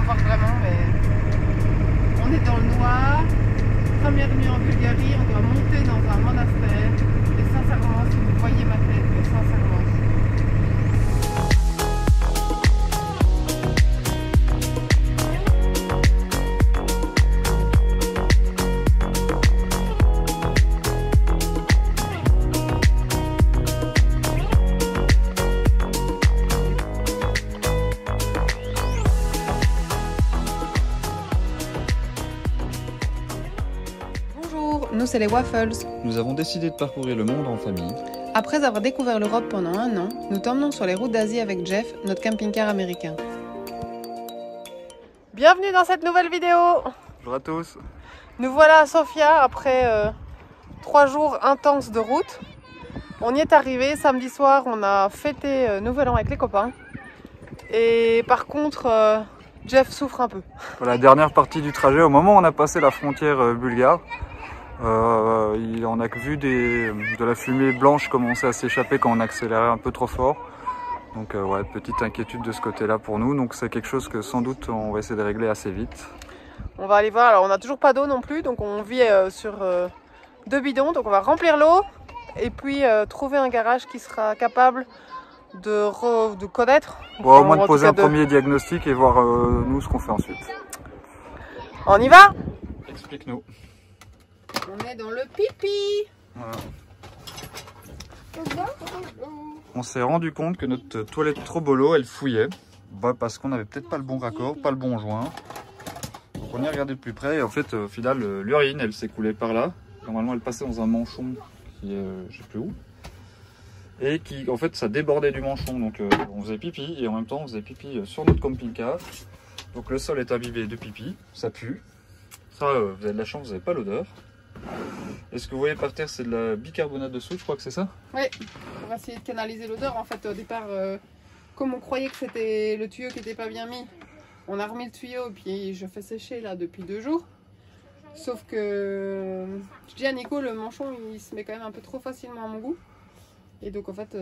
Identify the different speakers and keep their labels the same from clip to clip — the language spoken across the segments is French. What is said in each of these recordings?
Speaker 1: voir vraiment, mais on est dans le noir. Première nuit en Bulgarie, on doit monter dans un monastère. Et sincèrement, si vous voyez ma tête, mais sincèrement. Nous, c'est les Waffles.
Speaker 2: Nous avons décidé de parcourir le monde en famille.
Speaker 1: Après avoir découvert l'Europe pendant 1 an, nous t'emmenons sur les routes d'Asie avec Jeff, notre camping-car américain. Bienvenue dans cette nouvelle vidéo.
Speaker 2: Bonjour à tous.
Speaker 1: Nous voilà à Sofia après 3 jours intenses de route. On y est arrivé samedi soir, on a fêté Nouvel An avec les copains. Et par contre, Jeff souffre un peu.
Speaker 2: Voilà, dernière partie du trajet, au moment où on a passé la frontière bulgare. On a vu de la fumée blanche commencer à s'échapper quand on accélérait un peu trop fort. Donc ouais, petite inquiétude de ce côté-là pour nous. Donc c'est quelque chose que sans doute on va essayer de régler assez vite.
Speaker 1: On va aller voir, alors on n'a toujours pas d'eau non plus, donc on vit sur 2 bidons. Donc on va remplir l'eau et puis trouver un garage qui sera capable de connaître.
Speaker 2: Ouais, au moins de poser un premier diagnostic et voir nous ce qu'on fait ensuite.
Speaker 1: On y va?
Speaker 2: Explique-nous.
Speaker 1: On est dans le pipi.
Speaker 2: Voilà. On s'est rendu compte que notre toilette Trobolo, elle fouillait. Bah, parce qu'on n'avait peut-être pas le bon raccord, pas le bon joint. Donc on y a regardé de plus près et en fait au final l'urine elle s'est coulée par là. Normalement elle passait dans un manchon qui est je sais plus où. Et qui en fait ça débordait du manchon. Donc on faisait pipi et en même temps on faisait pipi sur notre camping-car. Donc le sol est imbibé de pipi, ça pue. Ça vous avez de la chance, vous n'avez pas l'odeur. Et ce que vous voyez par terre, c'est de la bicarbonate de soude, je crois que c'est ça?
Speaker 1: Oui, on va essayer de canaliser l'odeur. En fait, au départ, comme on croyait que c'était le tuyau qui n'était pas bien mis, on a remis le tuyau et puis je fais sécher là depuis 2 jours. Sauf que je dis à Nico, le manchon il se met quand même un peu trop facilement à mon goût. Et donc en fait,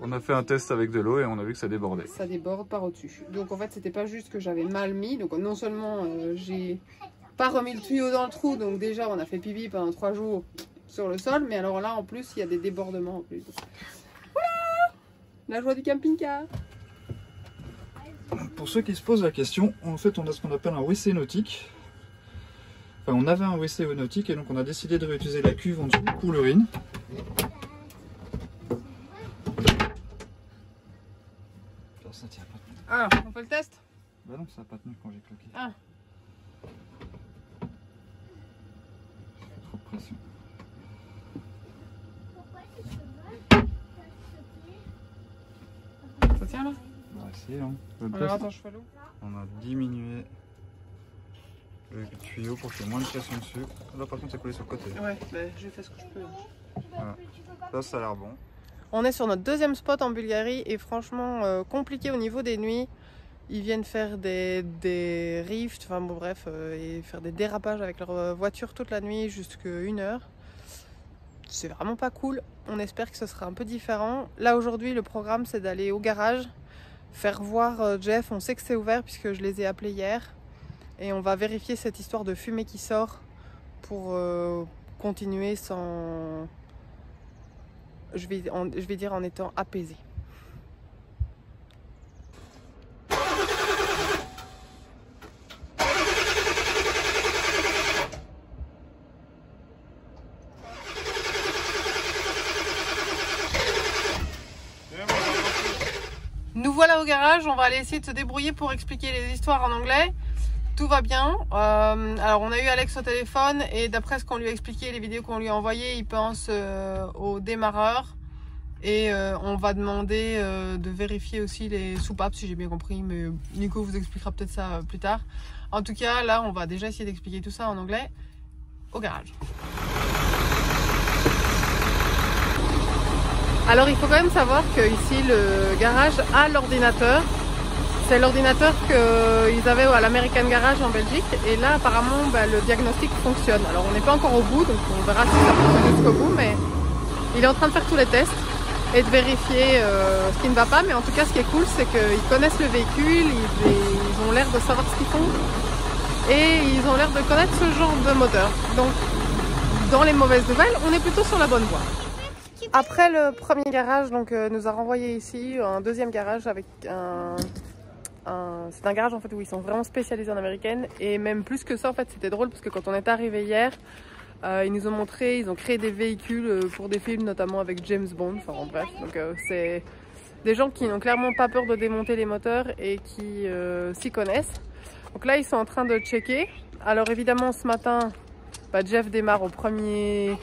Speaker 2: on a fait un test avec de l'eau et on a vu que ça débordait.
Speaker 1: Ça déborde par au-dessus. Donc en fait, c'était pas juste que j'avais mal mis. Donc non seulement j'ai pas remis le tuyau dans le trou, donc déjà on a fait pipi pendant 3 jours sur le sol, mais alors là en plus il y a des débordements en plus. Voilà la joie du camping-car.
Speaker 2: Pour ceux qui se posent la question, en fait on a ce qu'on appelle un WC nautique. Enfin on avait un WC nautique et donc on a décidé de réutiliser la cuve en dessous pour l'urine. Ça tient pas tenu.
Speaker 1: Ah, on fait le test?
Speaker 2: Bah non, ça n'a pas tenu quand j'ai claqué.
Speaker 1: Ah.
Speaker 2: Trop de pression.
Speaker 1: Ça tient là?
Speaker 2: On va essayer hein.
Speaker 1: Alors attends, je fais l'eau.
Speaker 2: On a diminué le tuyau pour qu'il y ait moins de pression dessus. Là par contre c'est collé sur le côté.
Speaker 1: Ouais, bah, je fais ce que je peux.
Speaker 2: Voilà. Là ça a l'air bon.
Speaker 1: On est sur notre 2e spot en Bulgarie et franchement compliqué au niveau des nuits. Ils viennent faire des rifts, enfin bon bref, et faire des dérapages avec leur voiture toute la nuit jusqu'à 1 heure. C'est vraiment pas cool. On espère que ce sera un peu différent. Là aujourd'hui le programme c'est d'aller au garage, faire voir Jeff. On sait que c'est ouvert puisque je les ai appelés hier. Et on va vérifier cette histoire de fumée qui sort pour continuer sans... Je vais dire en étant apaisé. Nous voilà au garage, on va aller essayer de se débrouiller pour expliquer les histoires en anglais. Tout va bien. Alors on a eu Alex au téléphone et d'après ce qu'on lui a expliqué, les vidéos qu'on lui a envoyées, il pense au démarreur. Et on va demander de vérifier aussi les soupapes si j'ai bien compris, mais Nico vous expliquera peut-être ça plus tard. En tout cas, là on va déjà essayer d'expliquer tout ça en anglais au garage. Alors il faut quand même savoir que ici le garage a l'ordinateur. C'est l'ordinateur qu'ils avaient à l'American Garage en Belgique. Et là apparemment le diagnostic fonctionne. Alors on n'est pas encore au bout, donc on verra si ça fonctionne jusqu'au bout. Mais il est en train de faire tous les tests. et de vérifier ce qui ne va pas. Mais en tout cas, ce qui est cool, c'est qu'ils connaissent le véhicule, ils ont l'air de savoir ce qu'ils font et ils ont l'air de connaître ce genre de moteur. Donc, dans les mauvaises nouvelles, on est plutôt sur la bonne voie. Après le premier garage, donc nous a renvoyé ici un deuxième garage avec c'est un garage en fait où ils sont vraiment spécialisés en américaine, et même plus que ça en fait. C'était drôle parce que quand on est arrivé hier, ils nous ont montré, ils ont créé des véhicules pour des films, notamment avec James Bond, enfin en bref. Donc c'est des gens qui n'ont clairement pas peur de démonter les moteurs et qui s'y connaissent. Donc là ils sont en train de checker. Alors évidemment ce matin, Jeff démarre au premier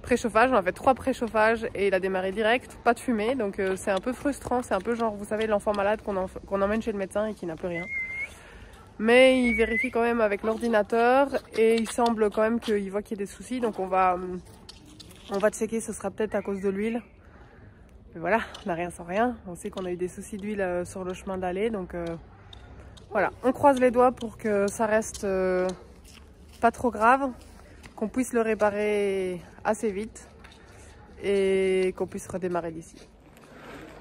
Speaker 1: préchauffage. On a fait 3 préchauffages et il a démarré direct, pas de fumée. Donc c'est un peu frustrant, c'est un peu genre, vous savez, l'enfant malade qu'on emmène chez le médecin et qui n'a plus rien. Mais il vérifie quand même avec l'ordinateur et il semble quand même qu'il voit qu'il y a des soucis. Donc on va checker, ce sera peut-être à cause de l'huile. Mais voilà, on n'a rien sans rien. On sait qu'on a eu des soucis d'huile sur le chemin d'aller. Donc voilà, on croise les doigts pour que ça reste pas trop grave, qu'on puisse le réparer assez vite et qu'on puisse redémarrer d'ici.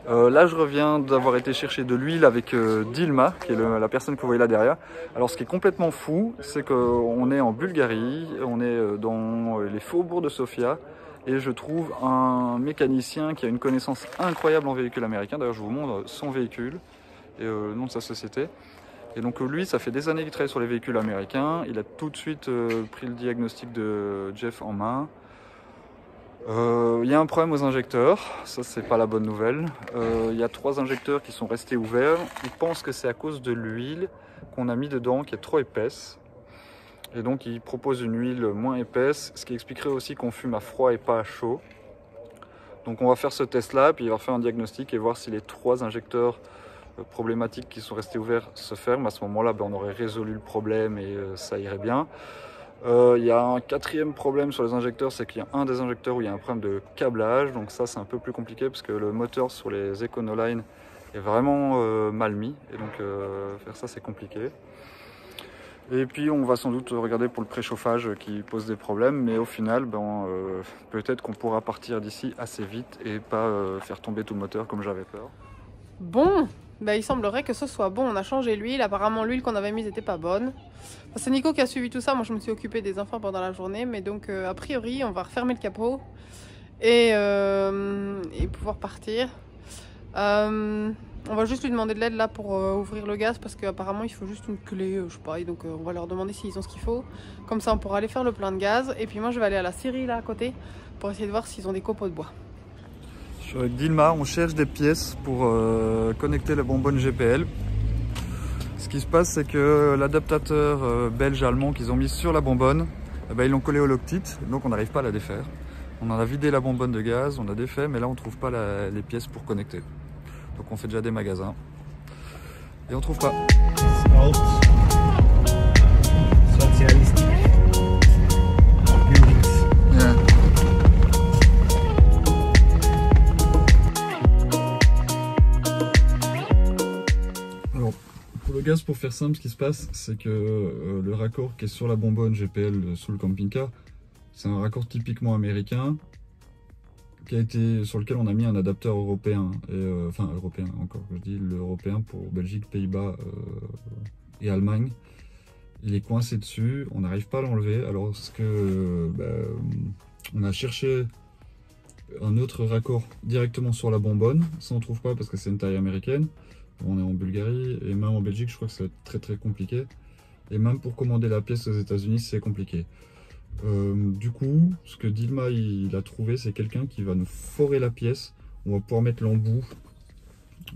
Speaker 2: Là je reviens d'avoir été chercher de l'huile avec Dilma, qui est la personne que vous voyez là derrière. Alors ce qui est complètement fou, c'est qu'on est en Bulgarie, on est dans les faubourgs de Sofia, et je trouve un mécanicien qui a une connaissance incroyable en véhicule américain. D'ailleurs je vous montre son véhicule et le nom de sa société. Et donc lui, ça fait des années qu'il travaille sur les véhicules américains. Il a tout de suite pris le diagnostic de Jeff en main. Il y a un problème aux injecteurs, ça c'est pas la bonne nouvelle. Il y a 3 injecteurs qui sont restés ouverts. Il pense que c'est à cause de l'huile qu'on a mis dedans qui est trop épaisse. Et donc il propose une huile moins épaisse, ce qui expliquerait aussi qu'on fume à froid et pas à chaud. Donc on va faire ce test là, puis il va faire un diagnostic et voir si les 3 injecteurs problématiques qui sont restés ouverts se ferment. À ce moment là on aurait résolu le problème et ça irait bien. Il y a un 4e problème sur les injecteurs, c'est qu'il y a un des injecteurs où il y a un problème de câblage, donc ça c'est un peu plus compliqué parce que le moteur sur les Econoline est vraiment mal mis, et donc faire ça c'est compliqué. Et puis on va sans doute regarder pour le préchauffage qui pose des problèmes, mais au final peut-être qu'on pourra partir d'ici assez vite et pas faire tomber tout le moteur comme j'avais peur.
Speaker 1: Bon, il semblerait que ce soit bon. On a changé l'huile, apparemment l'huile qu'on avait mise n'était pas bonne. C'est Nico qui a suivi tout ça, moi je me suis occupée des enfants pendant la journée, mais donc a priori on va refermer le capot et pouvoir partir. On va juste lui demander de l'aide là pour ouvrir le gaz, parce qu'apparemment il faut juste une clé, je sais pas, et donc on va leur demander s'ils ont ce qu'il faut. Comme ça on pourra aller faire le plein de gaz, et puis moi je vais aller à la scierie là à côté pour essayer de voir s'ils ont des copeaux de bois.
Speaker 2: Je suis avec Dilma, on cherche des pièces pour connecter la bonbonne GPL. Ce qui se passe, c'est que l'adaptateur belge-allemand qu'ils ont mis sur la bonbonne, ils l'ont collé au lock-tit, donc on n'arrive pas à la défaire. On en a vidé la bonbonne de gaz, on a défait, mais là on ne trouve pas les pièces pour connecter. Donc on fait déjà des magasins et on trouve pas. Alors pour le gaz, pour faire simple, ce qui se passe, c'est que le raccord qui est sur la bonbonne GPL sous le camping-car, c'est un raccord typiquement américain sur lequel on a mis un adapteur européen, enfin européen encore, je dis l'européen pour Belgique, Pays-Bas et Allemagne. Il est coincé dessus, on n'arrive pas à l'enlever, alors on a cherché un autre raccord directement sur la bonbonne, ça on trouve pas parce que c'est une taille américaine. On est en Bulgarie et même en Belgique je crois que c'est très compliqué, et même pour commander la pièce aux États-Unis c'est compliqué. Du coup, ce que Dilma il a trouvé, c'est quelqu'un qui va nous forer la pièce. On va pouvoir mettre l'embout,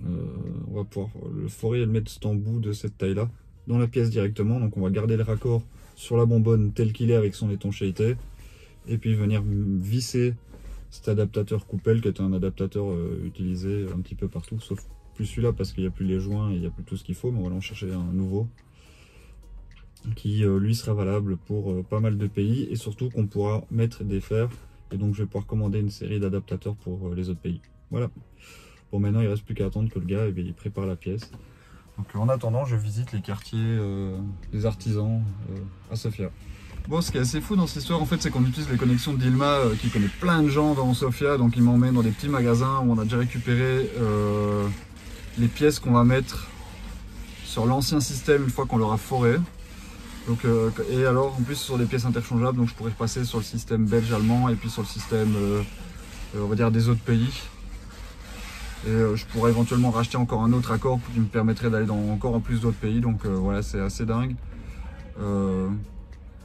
Speaker 2: on va pouvoir le forer et le mettre cet embout de cette taille là dans la pièce directement. Donc on va garder le raccord sur la bonbonne tel qu'il est avec son étanchéité, et puis venir visser cet adaptateur coupelle qui est un adaptateur utilisé un petit peu partout, sauf plus celui-là parce qu'il n'y a plus les joints et il n'y a plus tout ce qu'il faut, mais on va en chercher un nouveau qui lui sera valable pour pas mal de pays, et surtout qu'on pourra mettre des fers, et donc je vais pouvoir commander une série d'adaptateurs pour les autres pays. Voilà. Bon, maintenant il ne reste plus qu'à attendre que le gars il prépare la pièce. Donc en attendant je visite les quartiers des artisans à Sofia. Bon, ce qui est assez fou dans cette histoire, en fait, c'est qu'on utilise les connexions d'Ilma qui connaît plein de gens dans Sofia, donc il m'emmène dans des petits magasins où on a déjà récupéré les pièces qu'on va mettre sur l'ancien système une fois qu'on l'aura foré. Donc, et alors, en plus, ce sont des pièces interchangeables, donc je pourrais passer sur le système belge-allemand et puis sur le système, on va dire, des autres pays. Et je pourrais éventuellement racheter encore un autre accord qui me permettrait d'aller dans encore en plus d'autres pays, donc voilà, c'est assez dingue.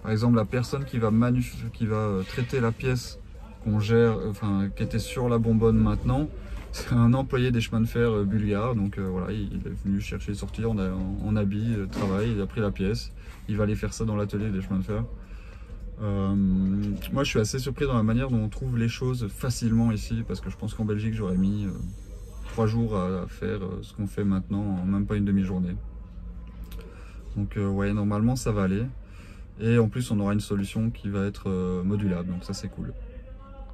Speaker 2: Par exemple, la personne qui va traiter la pièce qu'on gère, qui était sur la bonbonne maintenant, c'est un employé des chemins de fer bulgares. Donc voilà, il est venu chercher sortir en habit de travail, il a pris la pièce, il va aller faire ça dans l'atelier des chemins de fer. Moi, je suis assez surpris dans la manière dont on trouve les choses facilement ici, parce que je pense qu'en Belgique, j'aurais mis 3 jours à faire ce qu'on fait maintenant en même pas une demi-journée. Donc ouais, normalement ça va aller. Et en plus, on aura une solution qui va être modulable, donc ça c'est cool.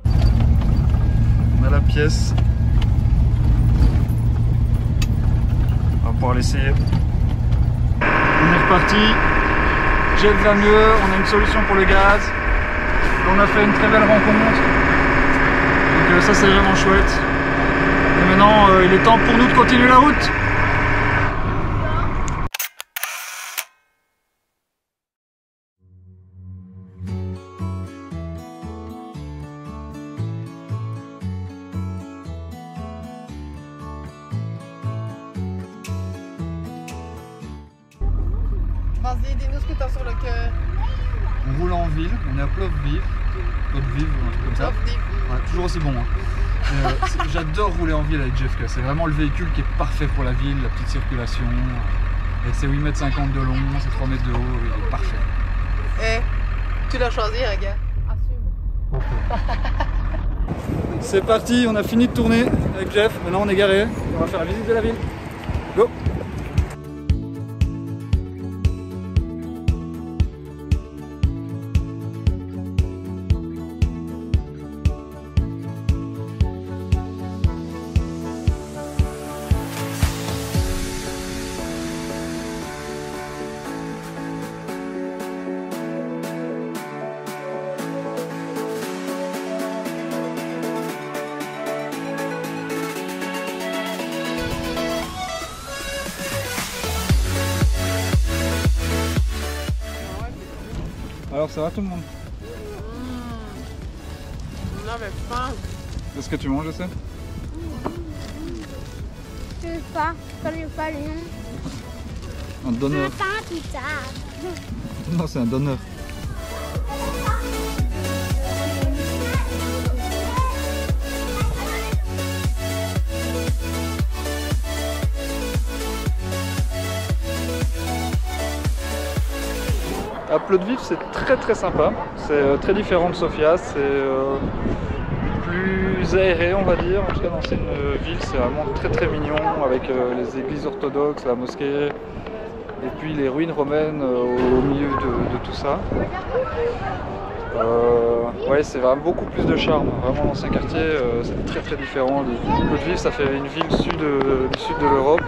Speaker 2: On a la pièce. On va pouvoir l'essayer. On est reparti. Jeff va mieux, on a une solution pour le gaz. On a fait une très belle rencontre. Donc ça c'est vraiment chouette. Et maintenant, il est temps pour nous de continuer la route.
Speaker 1: Vas-y, dis-nous ce que tu as sur le cœur.
Speaker 2: On roule en ville, on est à Plovdiv, ou un truc comme ça. Ouais, toujours aussi bon. Hein. J'adore rouler en ville avec Jeff, c'est vraiment le véhicule qui est parfait pour la ville, la petite circulation. Et c'est 8,50 m de long, c'est 3 mètres de haut, il est parfait.
Speaker 1: Eh, tu l'as choisi, regarde. Assume.
Speaker 2: C'est parti, on a fini de tourner avec Jeff, maintenant on est garé, on va faire la visite de la ville. Go! Alors ça va tout le monde?
Speaker 1: On avait faim.
Speaker 2: Qu'est-ce que tu manges, je sais?
Speaker 3: Je sais pas, pas le nom.
Speaker 2: Un donneur.
Speaker 3: Attends plus tard.
Speaker 2: Non, c'est un donneur. À Plovdiv, c'est très sympa, c'est très différent de Sofia, c'est plus aéré on va dire, en tout cas dans cette ville c'est vraiment très mignon avec les églises orthodoxes, la mosquée et puis les ruines romaines au milieu de tout ça. Ouais, c'est vraiment beaucoup plus de charme, vraiment l'ancien quartier c'est très différent. Plovdiv ça fait une ville du sud de l'Europe.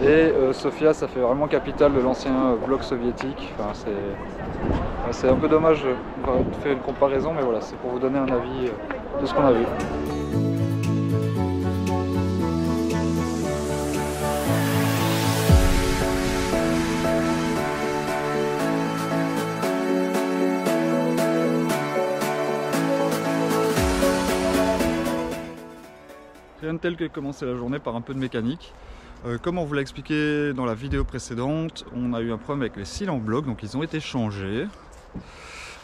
Speaker 2: Et Sofia, ça fait vraiment capitale de l'ancien bloc soviétique. Enfin, c'est un peu dommage de faire une comparaison, mais voilà, c'est pour vous donner un avis de ce qu'on a vu. Rien de tel que commencer la journée par un peu de mécanique. Comme on vous l'a expliqué dans la vidéo précédente, on a eu un problème avec les cils en bloc, donc ils ont été changés.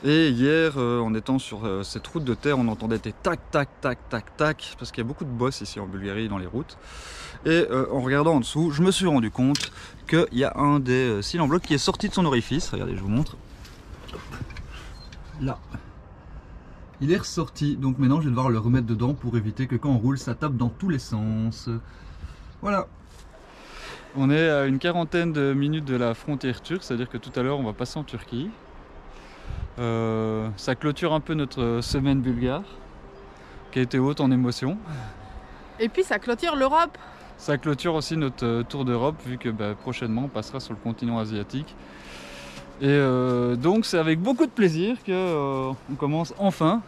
Speaker 2: Et hier, en étant sur cette route de terre, on entendait des tac, tac, tac, tac, tac, parce qu'il y a beaucoup de bosses ici en Bulgarie dans les routes. Et en regardant en dessous, je me suis rendu compte qu'il y a un des cils en bloc qui est sorti de son orifice. Regardez, je vous montre. Là. Il est ressorti, donc maintenant je vais devoir le remettre dedans pour éviter que quand on roule, ça tape dans tous les sens. Voilà. On est à une quarantaine de minutes de la frontière turque, c'est-à-dire que tout à l'heure on va passer en Turquie. Ça clôture un peu notre semaine bulgare, qui a été haute en émotion.
Speaker 1: Et puis ça clôture l'Europe.
Speaker 2: Ça clôture aussi notre tour d'Europe, vu que prochainement on passera sur le continent asiatique. Et donc c'est avec beaucoup de plaisir que on commence enfin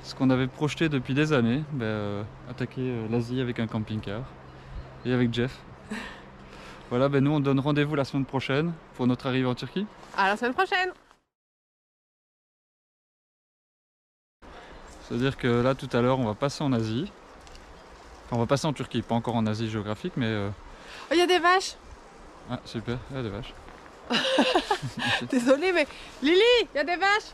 Speaker 2: ce qu'on avait projeté depuis des années, attaquer l'Asie avec un camping-car et avec Jeff. Voilà, nous on donne rendez-vous la semaine prochaine pour notre arrivée en Turquie.
Speaker 1: À la semaine prochaine.
Speaker 2: C'est-à-dire que là tout à l'heure on va passer en Asie. Enfin, on va passer en Turquie, pas encore en Asie géographique, mais...
Speaker 1: Oh, il y a des vaches.
Speaker 2: Ah super, il y a des vaches.
Speaker 1: Désolée, mais Lily, il y a des vaches.